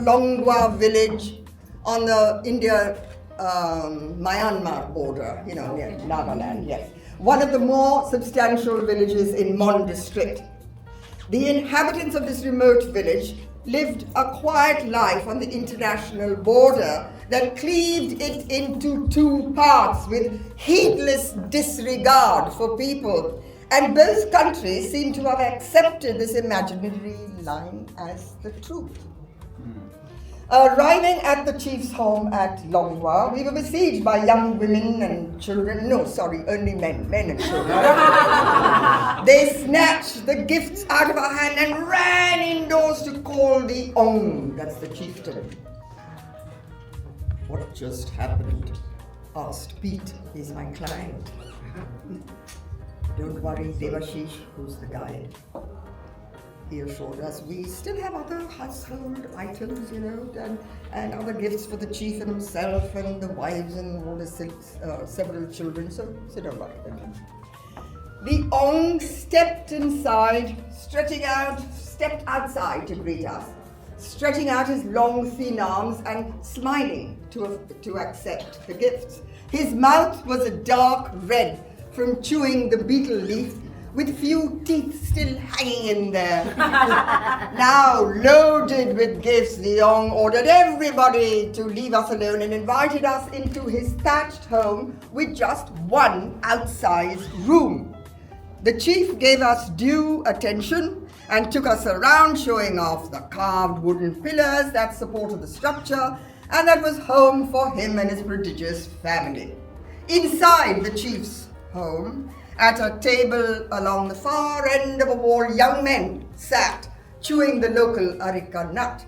Longwa village on the India Myanmar border, near Nagaland, yes. One of the more substantial villages in Mon district. The inhabitants of this remote village lived a quiet life on the international border that cleaved it into two parts with heedless disregard for people. And both countries seem to have accepted this imaginary line as the truth. Arriving at the chief's home at Longwa, we were besieged by young women and children. No, sorry, only men and children. They snatched the gifts out of our hand and ran indoors to call the Ong, that's the chieftain. What just happened? Asked Pete, he's my client. Don't worry, Devashish, who's the guide. He assured us we still have other household items, and other gifts for the chief and himself and the wives and all the several children, so don't worry. The Ong stepped outside to greet us, stretching out his long thin arms and smiling to accept the gifts. His mouth was a dark red from chewing the betel leaf, with few teeth still hanging in there. Now, loaded with gifts, the Ong ordered everybody to leave us alone and invited us into his thatched home with just one outsized room. The chief gave us due attention and took us around, showing off the carved wooden pillars that supported the structure and that was home for him and his prodigious family. Inside the chief's home, at a table along the far end of a wall, young men sat chewing the local areca nut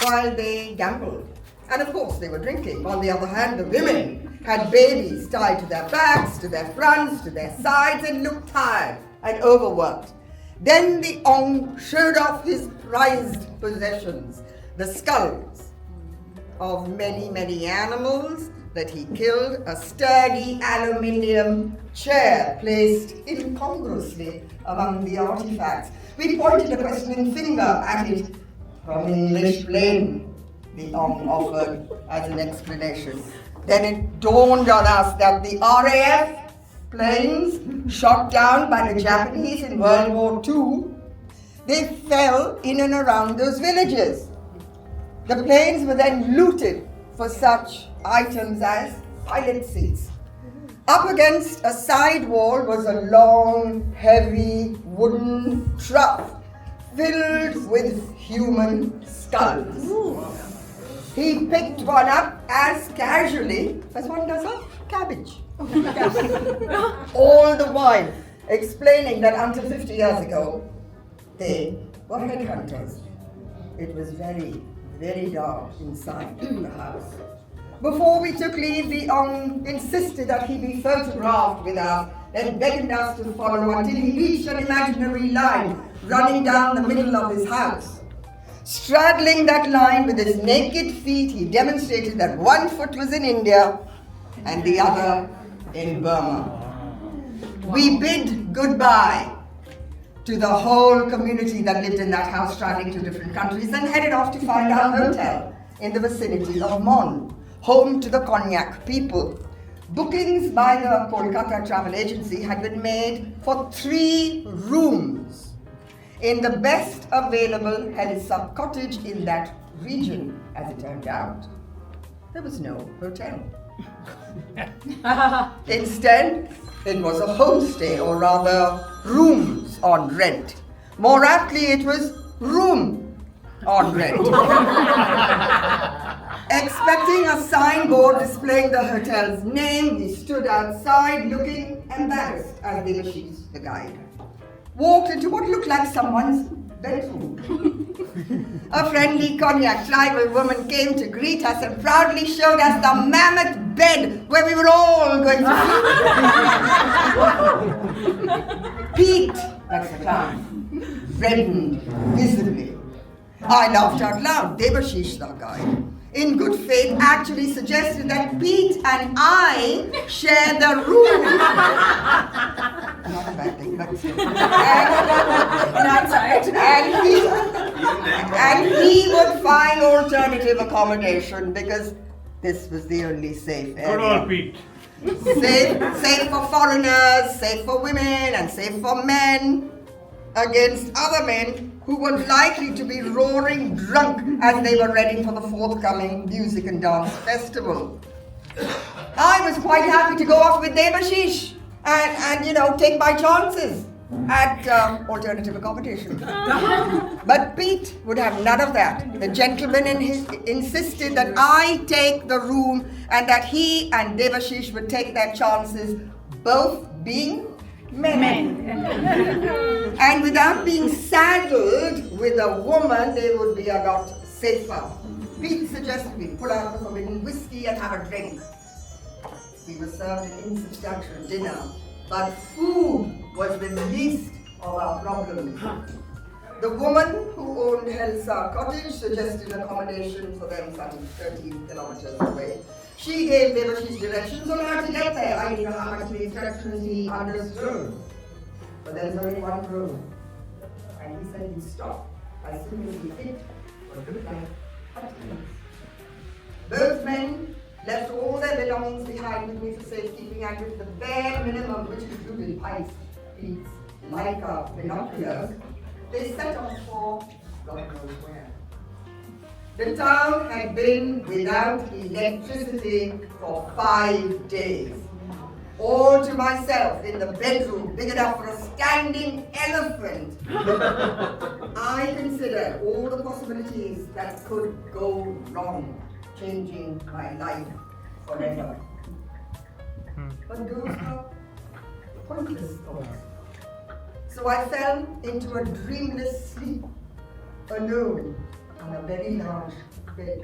while they gambled. And of course they were drinking. On the other hand, the women had babies tied to their backs, to their fronts, to their sides, and looked tired and overworked. Then the Ong showed off his prized possessions, the skulls of many animals that he killed, a sturdy aluminium chair placed incongruously among the artifacts. We pointed a questioning finger at it. From English plain, the Ong offered as an explanation. Then it dawned on us that the RAF planes shot down by the Japanese in World War II, they fell in and around those villages. The planes were then looted for such items as pilot seats. Up against a side wall was a long, heavy wooden trough filled with human skulls. He picked one up as casually as one does a cabbage. All the while explaining that until 50 years ago, they were headhunters. It was very dark inside the house. Before we took leave, the Ong insisted that he be photographed with us and begged us to follow until he reached an imaginary line running down the middle of his house. Straddling that line with his naked feet, he demonstrated that one foot was in India and the other in Burma. We bid goodbye to the whole community that lived in that house, traveling to different countries, and headed off to find our hotel in the vicinity of Mon, home to the Cognac people. Bookings by the Kolkata travel agency had been made for 3 rooms in the best available Helisub cottage in that region. As it turned out, there was no hotel. Instead, it was a homestay, or rather rooms on rent. More aptly, it was room on rent. Expecting a signboard displaying the hotel's name, we stood outside looking embarrassed as Devashish, the guide, walked into what looked like someone's bedroom. A friendly Cognac tribal woman came to greet us and proudly showed us the mammoth bed where we were all going to sleep. Pete, that's the clown, reddened visibly. I laughed out loud. Devashish, the guide, in good faith, actually suggested that Pete and I share the room. not a bad thing, but still. And he would find alternative accommodation because this was the only safe area. Good old Pete. Safe for foreigners, safe for women, and safe for men against other men who were likely to be roaring drunk as they were ready for the forthcoming music and dance festival. I was quite happy to go off with Devashish and take my chances at alternative accommodation. But Pete would have none of that. The gentleman insisted that I take the room and that he and Devashish would take their chances, both being men. And without being saddled with a woman, they would be a lot safer. Pete suggested we pull out the forbidden whiskey and have a drink. We were served an insubstantial dinner, but food was the least of our problems. The woman who owned Hellsar Cottage suggested accommodation for them some 13 kilometers away. She gave Devashish directions on how to get there. I didn't know how much the instructions he understood. But there was only one room. And he said he'd stop as soon as he hit a good night. Both men left all their belongings behind with me for safekeeping, and with the bare minimum, which included pipes, beads, mica, binoculars, they set off for God knows where. The town had been without electricity for 5 days. All to myself in the bedroom, big enough for a standing elephant. I considered all the possibilities that could go wrong, changing my life forever. But those were pointless thoughts. So I fell into a dreamless sleep, alone on a very large bed.